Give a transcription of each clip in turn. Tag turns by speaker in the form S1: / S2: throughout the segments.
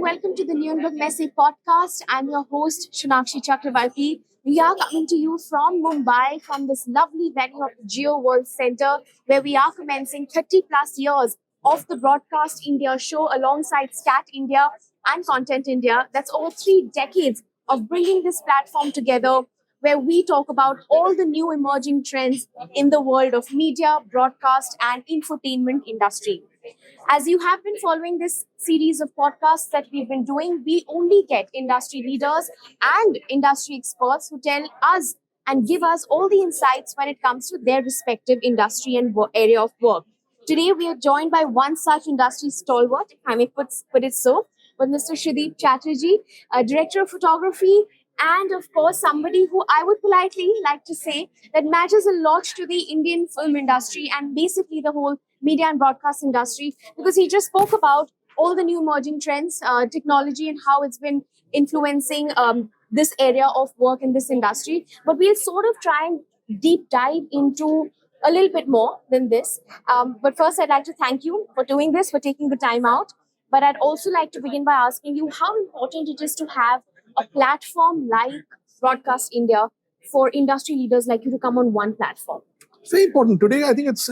S1: welcome to the Nürnberg Messe podcast. I'm your host, Shunakshi Chakravarti. We are coming to you from Mumbai, from this lovely venue of the Jio World Centre, where we are commencing 30 plus years of the Broadcast India show alongside Stat India and Content India. That's over 3 decades of bringing this platform together, where we talk about all the new emerging trends in the world of media, broadcast, and infotainment industry. As you have been following this series of podcasts that we've been doing, we only get industry leaders and industry experts who tell us and give us all the insights when it comes to their respective industry and area of work. Today, we are joined by one such industry stalwart, if I may put it so, with Mr. Sudeep Chatterjee, Director of Photography, and of course, somebody who I would politely like to say that matters a lot to the Indian film industry and basically the whole media and broadcast industry, because he just spoke about all the new emerging trends, technology, and how it's been influencing this area of work in this industry. But we'll sort of try and deep dive into a little bit more than this. But first, I'd like to thank you for doing this, for taking the time out. But I'd also like to begin by asking you how important it is to have a platform like Broadcast India for industry leaders like you to come on one platform.
S2: It's very important. Today, I think this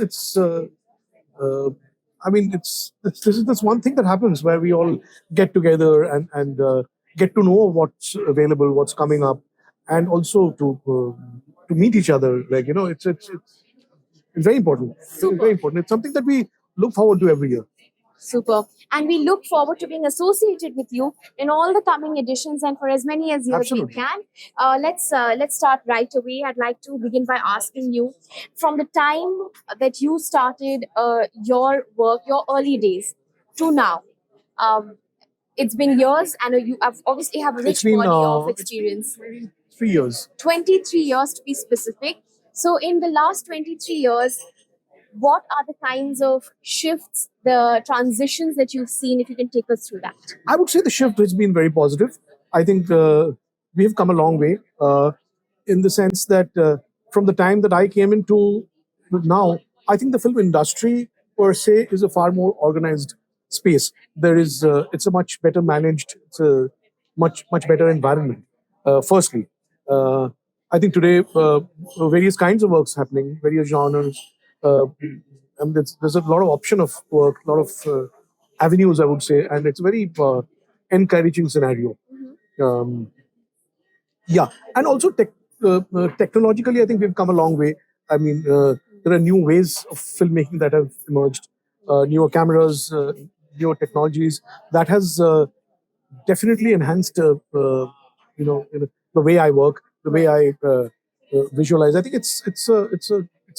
S2: one thing that happens where we all get together and get to know what's available, what's coming up, and also to meet each other. It's very important.
S1: Super.
S2: It's very important. It's something that we look forward to every year.
S1: Super. And we look forward to being associated with you in all the coming editions and for as many as years
S2: Absolutely.
S1: we can. Let's start right away. I'd like to begin by asking you, from the time that you started your work, your early days, to now. It's been years, and you have obviously have a rich body of experience.
S2: 3 years.
S1: 23 years to be specific. So in the last 23 years, what are the kinds of shifts, the transitions that you've seen, if you can take us through that?
S2: I would say the shift has been very positive. I think we have come a long way in the sense that from the time that I came into now, I think the film industry per se is a far more organized space. It's a much better managed, it's a much better environment. Firstly, I think today various kinds of works happening, various genres. There's a lot of option of work, a lot of avenues, I would say, and it's a very encouraging scenario. Um, yeah, and also technologically, I think we've come a long way. I mean, there are new ways of filmmaking that have emerged, newer cameras, newer technologies that has definitely enhanced, the way I work, the way I visualize. I think it's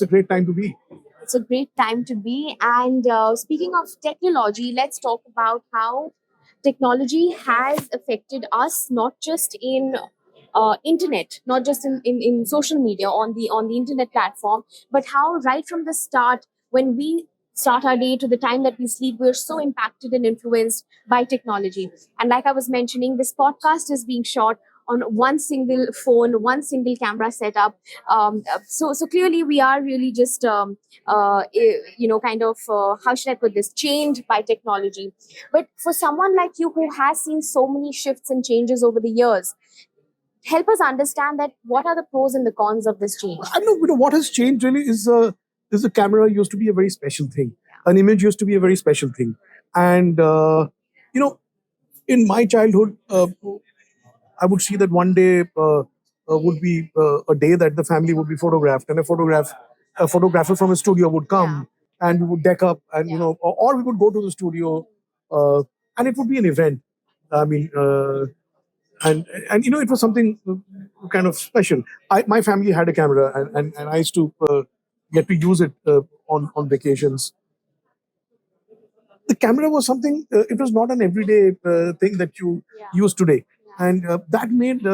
S2: a great time to be.
S1: It's a great time to be. And speaking of technology, let's talk about how technology has affected us, not just in internet, not just in social media on the internet platform, but how right from the start, when we start our day to the time that we sleep, we're so impacted and influenced by technology. And like I was mentioning, this podcast is being shot on one single phone, one single camera setup. So clearly we are really just, how should I put this, chained by technology. But for someone like you who has seen so many shifts and changes over the years, help us understand that what are the pros and the cons of this change?
S2: I don't know, what has changed really is the camera used to be a very special thing. An image used to be a very special thing. And, in my childhood, I would see that one day would be a day that the family would be photographed, and a photographer from a studio would come and we would deck up, and or we would go to the studio, and it would be an event. I mean, and it was something kind of special. My family had a camera, and I used to get to use it on vacations. The camera was something. It was not an everyday thing that you use today, and that made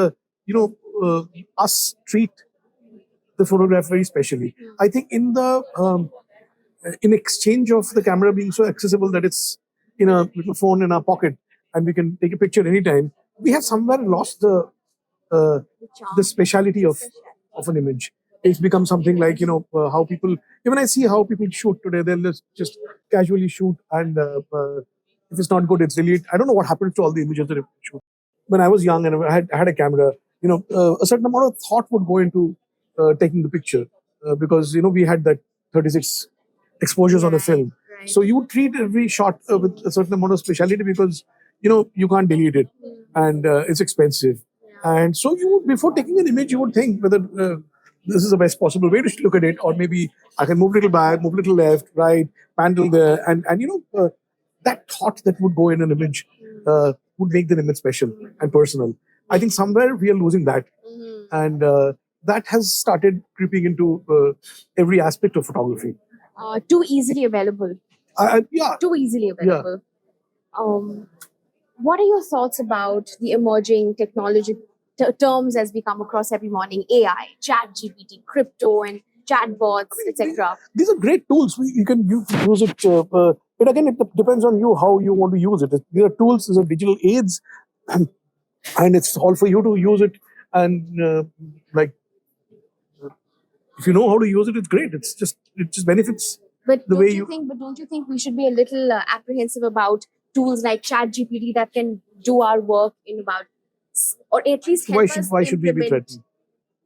S2: us treat the photograph very specially. I think in exchange of the camera being so accessible that it's in a little phone in our pocket and we can take a picture anytime, we have somewhere lost the speciality of an image. It's become something like how people. Even I see how people shoot today. They'll just casually shoot, and If it's not good, it's delete. I don't know what happened to all the images that I shoot. When I was young and I had a camera, a certain amount of thought would go into taking the picture because we had that 36 exposures on a film.
S1: Right.
S2: So you would treat every shot with a certain amount of speciality because you can't delete it, and it's expensive. And so you would, before taking an image, you would think whether this is the best possible way to look at it, or maybe I can move a little back, move a little left, right, panel there, and that thought that would go in an image would make the image special and personal. I think somewhere we are losing that, and that has started creeping into every aspect of photography.
S1: Too easily available.
S2: Yeah,
S1: Too easily available. What are your thoughts about the emerging technology terms as we come across every morning? AI, Chat GPT, crypto, and chatbots, etc.
S2: These are great tools. You can use it. But again, it depends on you how you want to use it. These are tools, these are digital aids, and it's all for you to use it. And like, if you know how to use it, it's great. It just benefits.
S1: But
S2: The
S1: don't
S2: way
S1: you
S2: you-
S1: think? But don't you think we should be a little apprehensive about tools like Chat GPT that can do our work in about, or at least help us
S2: Why should we be
S1: implement?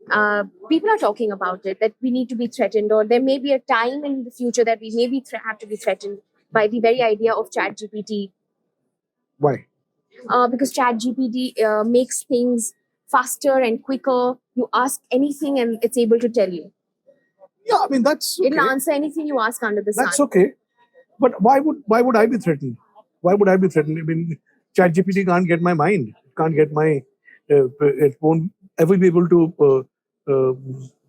S2: threatened?
S1: People are talking about it, that we need to be threatened, or there may be a time in the future that we maybe have to be threatened by the very idea of Chat GPT,
S2: Why?
S1: because Chat GPT makes things faster and quicker. You ask anything and it's able to tell you.
S2: Yeah, I mean that's okay.
S1: It'll answer anything you ask under the sun.
S2: That's okay. But why would I be threatened? Why would I be threatened? I mean, ChatGPT can't get my mind. It can't get my. It won't ever be able to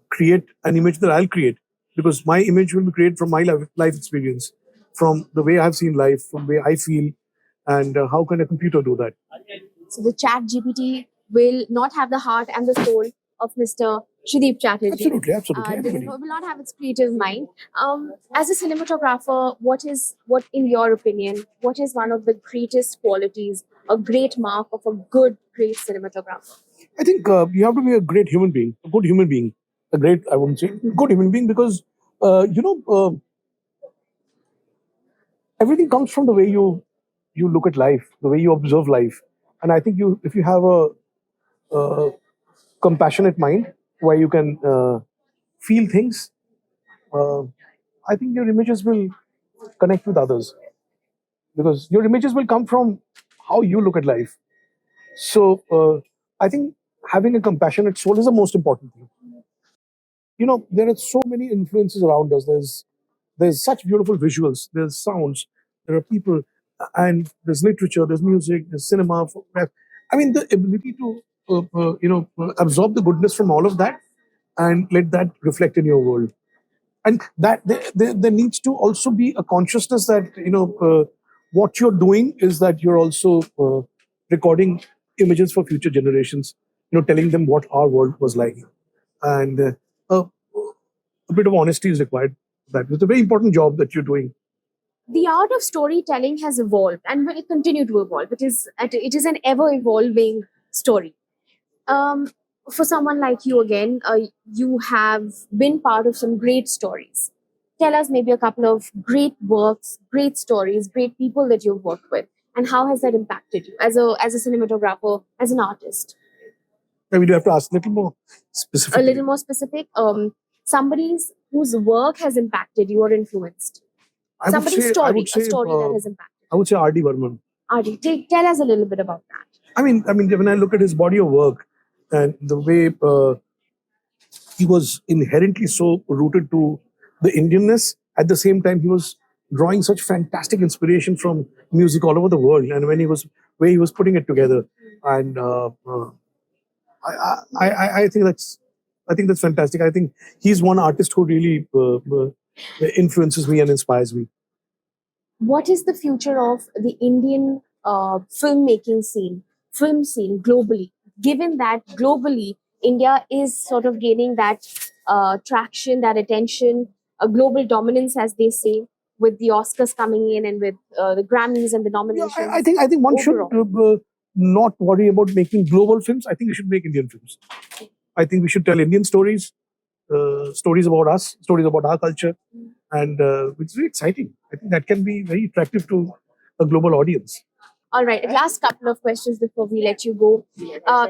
S2: create an image that I'll create, because my image will be created from my life experience, from the way I've seen life, from the way I feel, and how can a computer do that?
S1: So the Chat GPT will not have the heart and the soul of Mr. Sudeep Chatterjee.
S2: Absolutely, absolutely.
S1: It
S2: Anybody.
S1: will not have its creative mind. As a cinematographer, what in your opinion, what is one of the greatest qualities, a great mark of a great cinematographer?
S2: I think you have to be a great human being, a good human being, I wouldn't say good human being, because everything comes from the way you look at life, the way you observe life, and I think if you have a compassionate mind where you can feel things, uh, I think your images will connect with others, because your images will come from how you look at life. So I think having a compassionate soul is the most important thing. There are so many influences around us. There's such beautiful visuals, there's sounds, there are people, and there's literature, there's music, there's cinema, photograph. I mean, the ability to absorb the goodness from all of that and let that reflect in your world. And that there needs to also be a consciousness that what you're doing is that you're also recording images for future generations, telling them what our world was like. And a bit of honesty is required. That is a very important job that you're doing.
S1: The art of storytelling has evolved and will continue to evolve. It is an ever evolving story. Um, for someone like you again, you have been part of some great stories. Tell us maybe a couple of great works, great stories, great people that you've worked with, and how has that impacted you as a cinematographer, as an artist?
S2: Maybe you have to ask a little more
S1: A
S2: specifically.
S1: little more specific. Somebody's whose work has impacted you or influenced.
S2: I would
S1: Somebody's
S2: say,
S1: story,
S2: I would say,
S1: a story that has impacted.
S2: I would say R.D. Varman.
S1: Adi, tell us a little bit about that.
S2: I mean, when I look at his body of work and the way he was inherently so rooted to the Indianness, at the same time he was drawing such fantastic inspiration from music all over the world, and when he was where he was putting it together, and I think that's fantastic. I think he's one artist who really influences me and inspires me.
S1: What is the future of the Indian filmmaking scene, film scene globally? Given that globally, India is sort of gaining that traction, that attention, a global dominance, as they say, with the Oscars coming in and with the Grammys and the
S2: Yeah,
S1: nominations.
S2: I think one should not worry about making global films. I think we should make Indian films. I think we should tell Indian stories, stories about us, stories about our culture, and it's very exciting. I think that can be very attractive to a global audience.
S1: All right, last couple of questions before we let you go. Uh,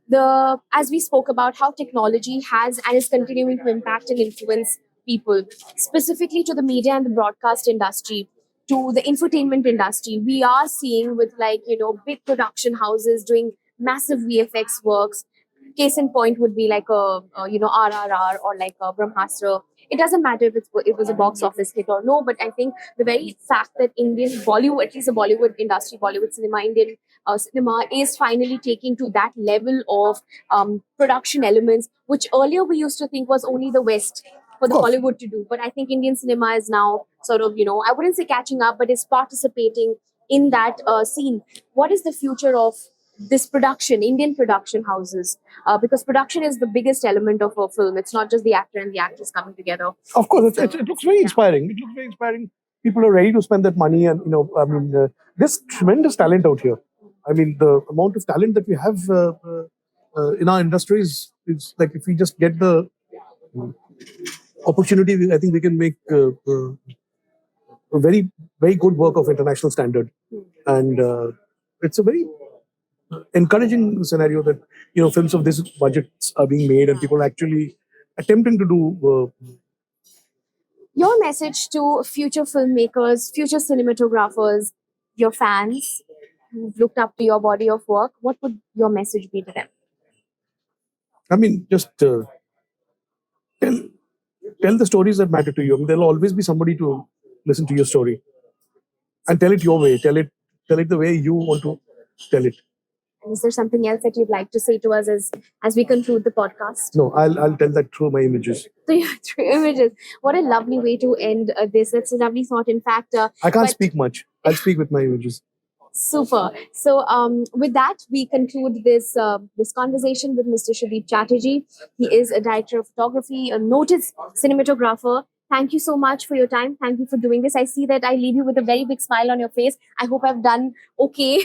S1: the as we spoke about how technology has and is continuing to impact and influence people, specifically to the media and the broadcast industry, to the infotainment industry, we are seeing with big production houses doing massive VFX works. Case in point would be like RRR or like a Brahmastra. It doesn't matter if it was a box office hit or no, but I think the very fact that Indian Bollywood, at least the Bollywood industry, Bollywood cinema, Indian cinema is finally taking to that level of production elements, which earlier we used to think was only the West for
S2: Of
S1: the
S2: course.
S1: Hollywood to do. But I think Indian cinema is now sort of, I wouldn't say catching up, but is participating in that scene. What is the future of this production, Indian production houses? Because production is the biggest element of a film. It's not just the actor and the actress coming together.
S2: Of course,
S1: It's,
S2: it looks very inspiring. It looks very inspiring. People are ready to spend that money, and there's tremendous talent out here. I mean, the amount of talent that we have in our industry is like, if we just get the opportunity, I think we can make a very, very good work of international standard, and it's a very encouraging scenario that films of this budgets are being made and people are actually attempting to do.
S1: your message to future filmmakers, future cinematographers, your fans who've looked up to your body of work, what would your message be to them?
S2: I mean, just tell tell the stories that matter to you. I mean, there'll always be somebody to listen to your story and tell it your way. Tell it the way you want to tell it.
S1: And is there something else that you'd like to say to us as we conclude the podcast?
S2: No, I'll tell that through my images.
S1: So yeah, through images. What a lovely way to end this. That's a lovely thought. In fact,
S2: I can't
S1: but-
S2: speak much. I'll speak with my images.
S1: Super. So, with that, we conclude this conversation with Mr. Sudeep Chatterjee. He is a director of photography, a noted cinematographer. Thank you so much for your time. Thank you for doing this. I see that I leave you with a very big smile on your face. I hope I've done okay.